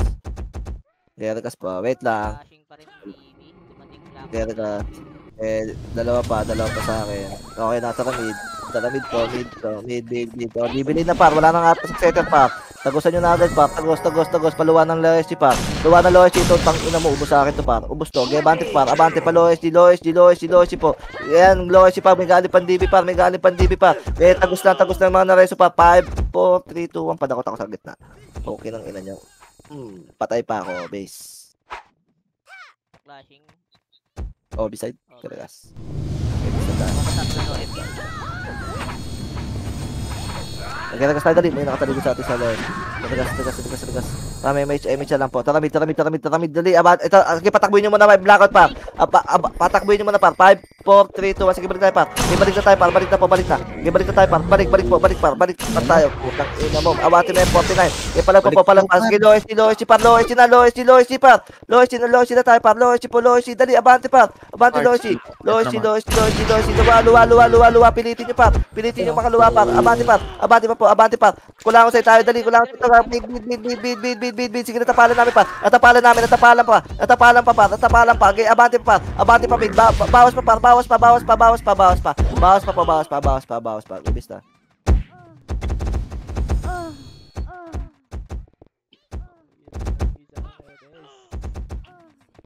Geragas pa. Wait lang. Flashing pa rin ng TV. Dumating blackout. Geragas. Dalawa pa sa akin. Okay na, taramid. Taramid po, mid. O, bibili na par. Wala na nga sa second par. Tagusan nyo na agad par. Tagos. Paluwa ng Loeschi par. Luwa ng Loeschi ito. Tang ina mo. Ubus sa akin to par. Ubus to. Gebante par. Abante pa Loeschi po. Yan, Loeschi par. May galing pandibi par. Tagos lang mga nareso par. 5, 4, 3, 2, 1. Padakot ako sa gitna. Okay ng ina nyo. Patay pa ako. Base. Flashing. Oh, beside. Geragas. Beside tayo. Geragas tayo dali. May nakataligo sa atin sa loob. Geragas. May MH lang po. Taramid. Dali. Ito, sige, patakbuhin nyo muna. May blackout par. Patakbuhin nyo muna par. 5, 4, 3, 2, 1. Sige, balik tayo par. Balik na tayo par. Balik na. Sige, balik na tayo par. Balik par. Balik pa tayo. Putang ina mo. Abati na yung 49. Sige, palag pa. Sige, Loeschi par. Loeschi na tayo par. Loeschi. Dali, abante par. Abante Loeschi. Luwa. Pilitin nyo par. Pilitin nyo makaluwa par. Abante par. Kulangan sa tayo. Dali, kulangan sa tayo. Bid. Sige, natapalan namin par. Natapalan pa. Okay, abante pa. Bid. Bawas pa. Ibis na.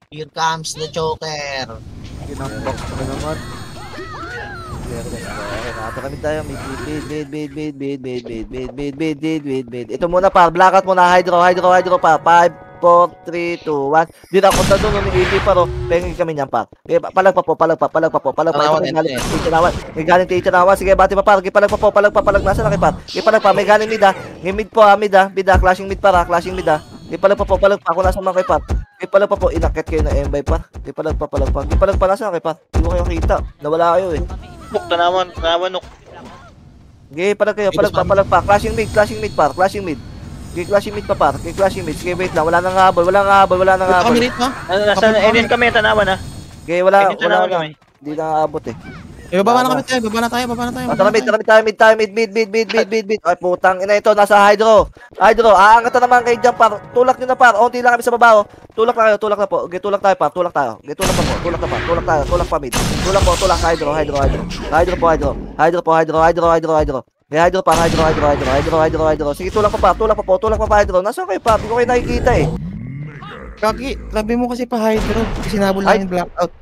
Here comes the choker. Kinambak na naman. Nakatakamit tayo. Bid. Ito muna par. Blackout muna. Hydro pa. 5, 4, 3, 2, 1. Di na ako na doon. Umiiti pa ro. Pengin kami niyan par. Palag pa. May galing teacher nawa. Sige, bati pa par. Palag pa. Nasa na kay par. Palag pa. May galing mid ah. Mid po ah. Mid ah. Clashing mid para. Palag pa. Ako nasa mga kay par. Palag pa po. Inakit kayo na M-by par. Palag pa. Nasa na kay par. Hindi ko kayo kita. Nawala kayo eh. Tanawan, nuk. Okay, palag pa. Clashing mid par. Okay, clashing mid pa par. Sige, wait lang. Wala nang habol. Kami rito, ha? Nasa NN kami, tanawan ha. Okay, wala Tanawan na. kami. Hindi na aabot eh. Baba na tayo. Taramid tayo. Mid. Ay, putang ina ito. Nasa hydro. Aangat na naman kayo dyan par. Tulak nyo na par. Unti lang kami sa baba. Tulak na po. Okay, tulak tayo par. Tulak tayo. Mid. Tulak. Hydro. Sige, tulak pa pa hydro. Nasaan kayo pa? Hindi ko kayo nakikita eh. Kaki, labi mo kasi pa hydro. Sinabol namin blackout.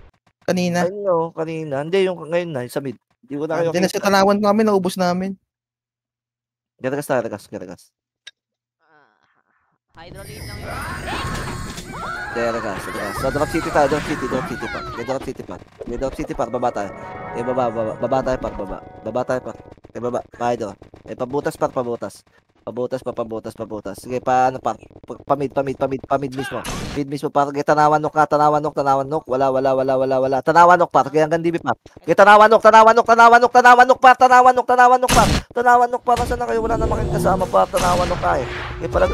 Kanina. Kanina. Hindi, yung ngayon na, sa mid. Hindi ko na kayo Hindi na sa tanawan kami, naubos namin. Geragas. Hydro lane lang yun. Geragas. So, Drop City pa. Drop City pa. Baba tayo. Baba tayo pa. Baba. Hydro. Pabutas. Sige, paano pa? Pamid mismo. Mid mismo para tanawan nok. Wala. Tanawan nok pa. Kaya hanggang dibi pa. Tanawan nok pa. Saan na kayo? Wala na making kasama pa. Tanawan nok ka eh. Palag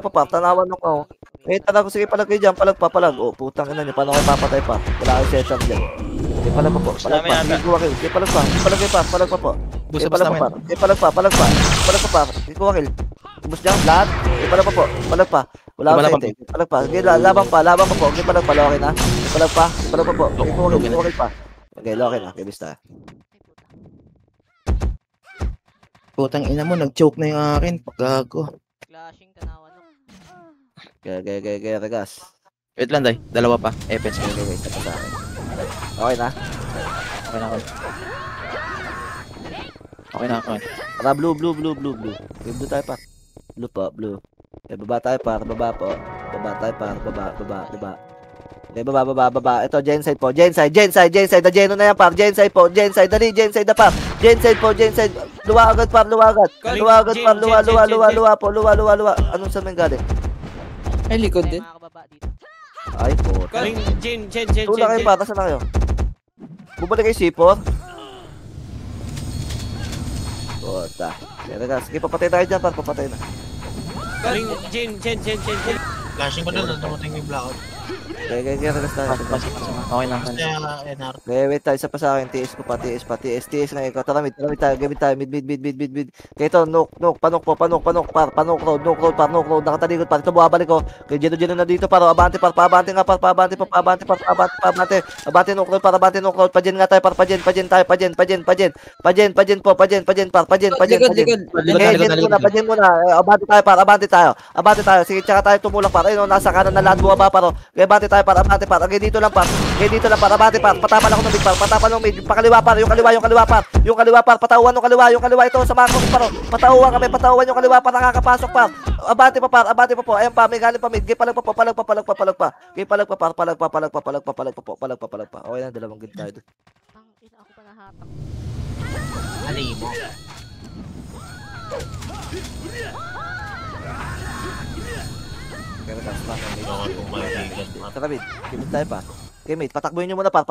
pa. Tanawan nok ako. Sige, palag kayo dyan. Palag. Oh, putang ina nyo. Paano kayo papatay pa? Wala kayo setup dyan. Palag pa. Palag pa. Ikuha kill. Ubus niya, lahat. Palag pa. Wala akong sete. Palag pa. Sige, laban pa po. Okay, palag pa. Okay na. Palag pa po. Ikuha kill pa. Okay, okay na. Okay, bista. Putang ina mo, nag-choke na yung akin. Pagkago. Flashing, tanawan. Okay, regas. Wait lang, Day. Dalawa pa. Epes. Okay, isa pa sa akin. Okay na. Okay na ako. Okay na ako. Tara, blue. May blue tayo pa. Blue po, blue. Okay, baba tayo pa, baba po. Baba tayo pa, baba. Okay, baba. Ito, genside po. Genside. Na geno na yan, par. Genside po. Dali, genside na par. Genside po. Luwa agad, par. Luwa. Anong saan may galing? Ay, likod din. Mga kababa dito. Ay, po. Galing, Jen. Tula kayo pa, saan na kayo? Bumalik kayo C4? Puta. Sige, papatay tayo dyan, par. Papatay na. Galing, Jen. Flashing ko doon, dumating yung blackout. Okay, regas tayo. Okay lang. Kaya NR. Okay, wait tayo. Isa pa sa akin. TS ko pa. TS na ikaw. Tara, mid tayo. Gamit tayo. Mid. Kaya ito, nook. Panok, par. Panok road. Nakatalikod, par. Ito, buhabalik ko. Kaya Geno na dito, par. Abante, par. Paabante nga, par. Paabante. Abante, nook road. Pajen nga tayo, par. Pajen tayo. Pajen, par. Pajen. Pajen muna. Abante tayo. Sige, tsaka tayo tumulak, par. Ayun, nasa kanan na lahat buwaba, par. Kaya abante tayo, par. Okay, dito lang, par. Abante, par. Patapan ako ng mid, par. Pakaliwa, par. Yung kaliwa, par. Patauhan ng kaliwa. Yung kaliwa ito sa mga kong, par. Patauhan yung kaliwa, par. Nakakapasok, par. Abante pa, po. Ayan pa, may galing pa mid. Kaya palag pa. Kaya palag pa. Okay na, dalawang gid tayo doon. Ang ina ako pa nahatak. Alimo. Kaya nagkasama kami. Ako kung maibigan. Tara, mid. Kimit tayo pa. Okay, mate. Patakbuhin nyo muna, par.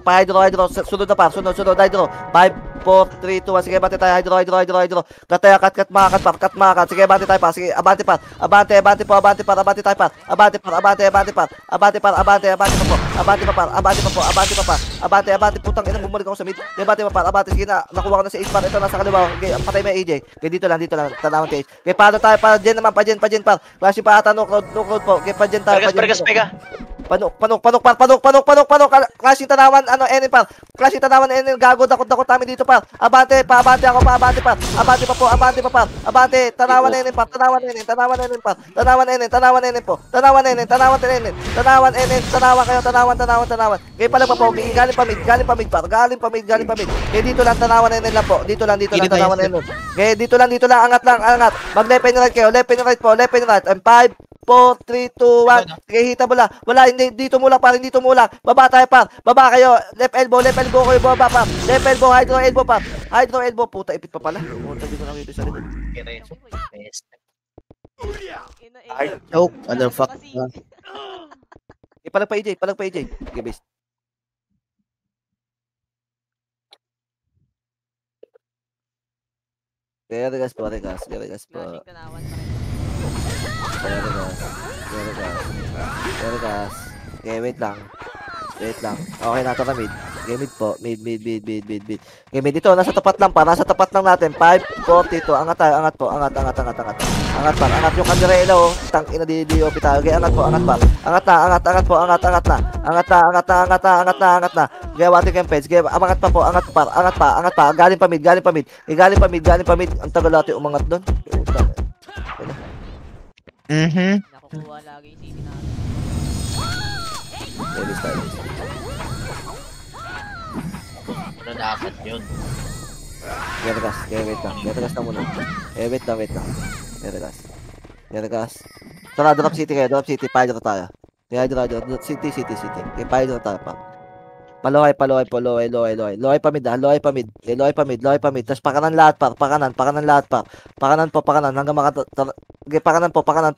Pa-hydro. Sunod na, par. Sunod. Hydro. 5, 4, 3, 2, 1. Sige, bante tayo. Hydro. Kataya, kat, makat, par. Kat, makat. Sige, bante tayo, par. Sige, abante, par. Abante tayo, par. Abante pa po. Abante. Putang ina, bumalik ako sa mid. Sige, bante pa, par. Abante. Sige na. Nakuha ko na si 8, par. Ito, nasa kaliwa. Okay, patay mo yung AJ. Okay, dito lang. Tanawan tayo. Okay, paano tayo, par. Jen naman, pa, par. Klase pa ata, no crowd po. Okay, pa, Jen tayo. Pergas, Pega. Panok. Klaseng tanawan, enin par. Gago, dakot namin dito, par. Abante pa ako, abante pa po. Abante, tanawan enin po. Tanawan kayo. Kaya pala pa po, galing pa mid, par. Galing pa mid. Kaya dito lang, tanawan enin lang po. Dito lang, tanawan enin. Kaya dito lang, angat. Mag-left and right kayo, left and right. And 5, 4, 3, 2, 1. Sige, hita mo lang. Wala, hindi, dito mo lang, par. Baba tayo, par. Baba kayo. Left elbow kayo, baba, par. Left elbow, hydro elbow, par. Hydro elbow, puta, ipit pa pala. Puta, di ko nakita sa likod. Ay, Choke. Motherfuck. Palag pa AJ. Okay, base. Kaya regas po. flashing tanawan pa rin. Regas. Okay, wait lang. Okay, nata na mid. Okay, mid po. Mid. Okay, mid ito. Nasa tapat lang natin. 5, 4, 2. Angat tayo. Angat po. Angat, par. Angat yung kandirela, oh. Tang ina di-DOP tayo. Okay, angat po. Angat po. Angat na. Okay, wati kayong peds. Okay, angat pa po. Angat pa. Galing pa mid. Ang tagal natin umangat doon. Nakukuha lagi yung CD natin. Ano dapat yun? Regas na muna. Wait lang. Regas. Tara, drop city kayo. Pa-hydro tayo. Hydro. City. Okay, pa-hydro tayo, pa. Paluhay po, lohay pa mid. Tapos pakanan lahat, par. Pakanan po, hanggang okay, pakanan. Pakanan.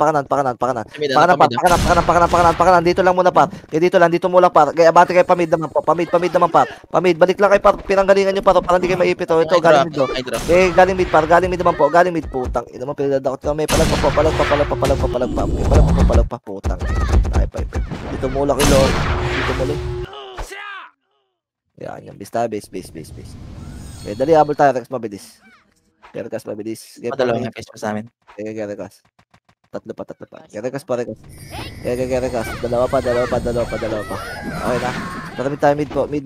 Dito lang muna, par. Okay, dito muna, par. Okay, abante kayo pamid naman, par. Pamid, balik lang kayo, par. Pinanggalingan nyo, par. Para hindi kayo maipit, oh. Ito, galing mid, oh. Okay, galing mid, par. Galing mid naman po. Putang. Ina mo, pinadadakot kami. Palag pa. Putang. Tayo pa, ipit. Dito mula kayo, Lord. Dito muli. Yan, basta base. Okay, dali, habol tayo, Rex, mabilis. Rex. Madalawang na face pa sa amin. Okay, Rex. Tatlo pa. Rex. Dalawa pa. Okay na. Maraming tayo mid po. Mid.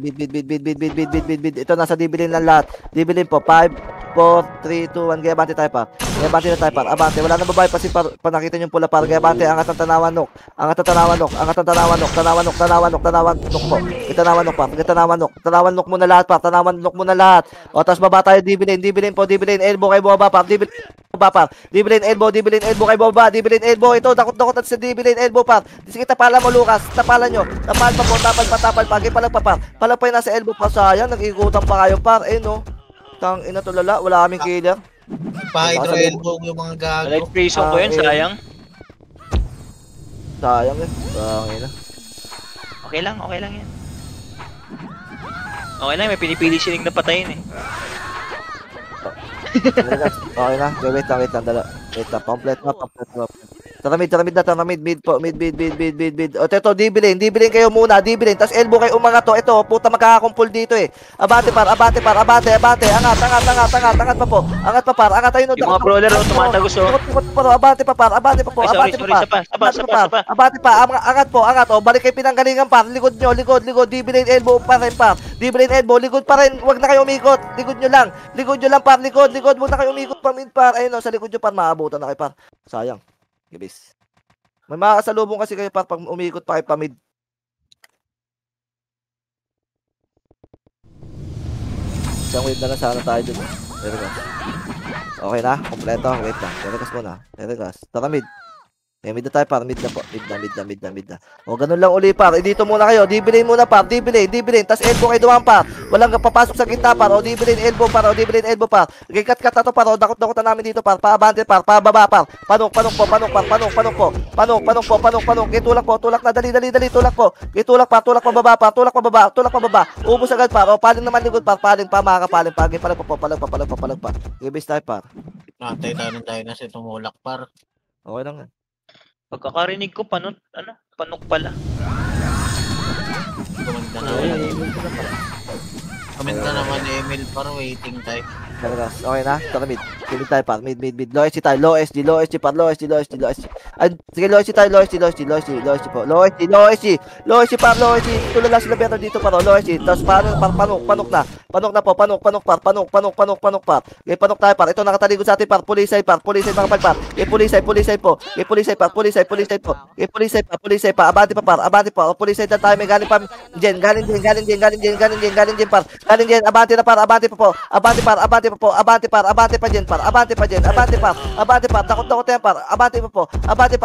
Ito, nasa dibilin lang lahat. Dibilin po, 5, 4, 3, 2, 1. Gaya abante tayo par. Gaya abante na tayo par. Abante. Wala na babae pa si par. Nakita niyo yung pula par. Gaya abante. Angat ang tanawan nok. Angat ang tanawan nok. Angat ang tanawan nok. Tanawan nok. Tanawan nok. Tanawan nok po. Tanawan nok par. Tanawan nok. Tanawan nok muna lahat par. Tanawan nok muna lahat. O tapos baba tayo. Dibilin. Dibilin po. Dibilin. Elbow kayo baba par. Dibilin. Baba par. Dibilin elbow. Dibilin elbow kayo baba. Dibilin elbow. Ito. Dakot-dakot at sa dibilin elbow par. Sige tapalan mo Lucas. Tapalan nyo. Tapal pa po. Tapal pa. Tapal pa. Gaya palag pa par. Palag pa yung nasa elbow pa. Sayang. Nag-ikutan pa kayo par. Eh no. Tang ina to lala. Wala kaming killer. Pa-hydro elbow yung mga gago. Light prison ko yun, sayang. Sayang eh. Tangina. Okay lang yan. Okay lang, may pinipili siling na patayin eh. Okay na. Wait lang. Dala. Wait lang. Complete na. Tara mid na. Mid po. Mid. O, ito, dibilin kayo muna. Dibilin. Tapos elbow kayo umangat to. Ito, puta magkakakumpul dito eh. Abante par. Abante. Angat pa po. Angat pa par. Angat tayo. Yung mga brawler, tumatagos oh. Abante pa par. Abante pa po. Ay, sorry, sapa. Abante pa. Angat po. O, balik kayo pinanggalingan par. Likod nyo. Dibilin elbow pa rin par. Dibilin elbow. Likod pa rin. Huwag na kayo umikot. Likod nyo lang par. Likod. Huwag na kayo umikot pa mid par. Ayun o, sa likod nyo par. Maabutan na kayo par. Sayang. Gibis. May makakasalubong kasi kayo par pag umiikot pa kayo pamid. Isang wave na lang sana tayo dun. Telegas. Okay na? Kompleto? Wait lang. Telegas muna. Telegas. Tara mid. Mid na tayo par. Mid na po. Mid na. O ganun lang uli par. Dito muna kayo. Dibilin muna par. Dibilin. Tapos elbow kayo dumaan par. Walang papasok sa gitna par. O dibilin elbow par. Okay, cut na to par. O dakot-dakotan namin dito par. Paabante par. Pababa par. Panok po. Okay, tulak na. Dali. Tulak po. Okay, tulak pa baba. Ubus agad par. O paling naman likod par. Paling pa makakapaling pa. Okay, palag pa. Okay, base tayo par. Natay tayo ng dynasty tumulak par. Okay lang. Pagkakarinig ko, panok pala. Kumenta naman Emil par, waiting tayo. Okay na? Tara mid. Mid tayo par. Mid. Low SG tayo. Low SG par. Low SG. Ay, sige, low SG tayo. Low SG po. Low SG par. Tulala sila better dito par. Low SG. Tapos panok na. Panok par. Okay, panok tayo par. Ito nakataligod sa atin par. Pulisay mga par. Okay, pulisay po. Okay, pulisay po. Okay, pulisay pa. Abante pa. O, pulisay na tayo. May galing pa. Galing din par. Galing din. Abante na par. Abante pa dyan par. Takot yan par. Abante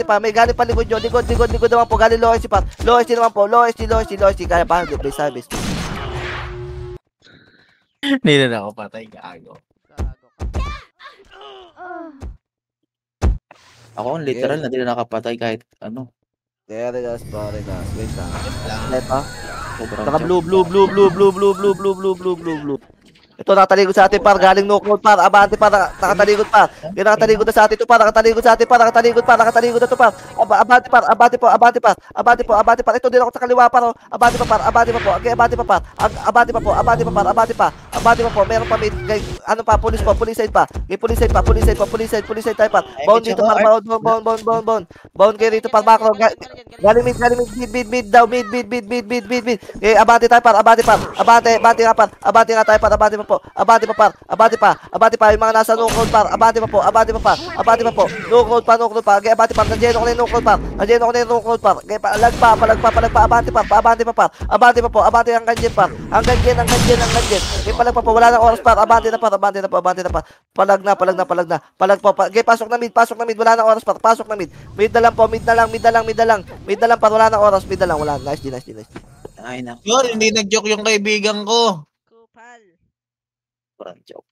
pa. May galing pa likod nyo. Likod naman po. Galing low SG par. Low SG naman po. Low SG. Kaya pa. Base. Hindi na ako patay, gago. Ako literal na di na nakapatay kahit ano. Regas. Wait lang. Sobrang Saka blue. Ito nakataligod sa atin par, galing knockout par, abante par, nakataligod pa. Nakataligod na sa atin ito par, nakataligod na to par. Abante par. Ito din ako sa kaliwa par. Abante pa. Okay, abante pa. Meron pa mid, ano pa, pulisay pa. Okay, pulisay tayo par. Bound dito par, bound. Bound kayo rito par, macro. Galing mid, daw, mid. Okay, abante tayo par, abante nga tayo par, abante pa. Yung mga nasa no-code par. Abante pa po. No-code pa. Okay, abante pa. Nandiyan ako na yung no-code par. Okay, palag pa. Abante pa par. Abante ang ganyan par. Ang ganyan. Okay, palag pa po. Wala nang oras par. Abante na. Palag na. Okay, pasok na mid. Wala nang oras par. Pasok na mid. Mid na lang par. Wala nang oras. Wala. Nice. ay na. Yun, hindi nag-joke yung kaibigan ko. Kupal. Sobrang joke.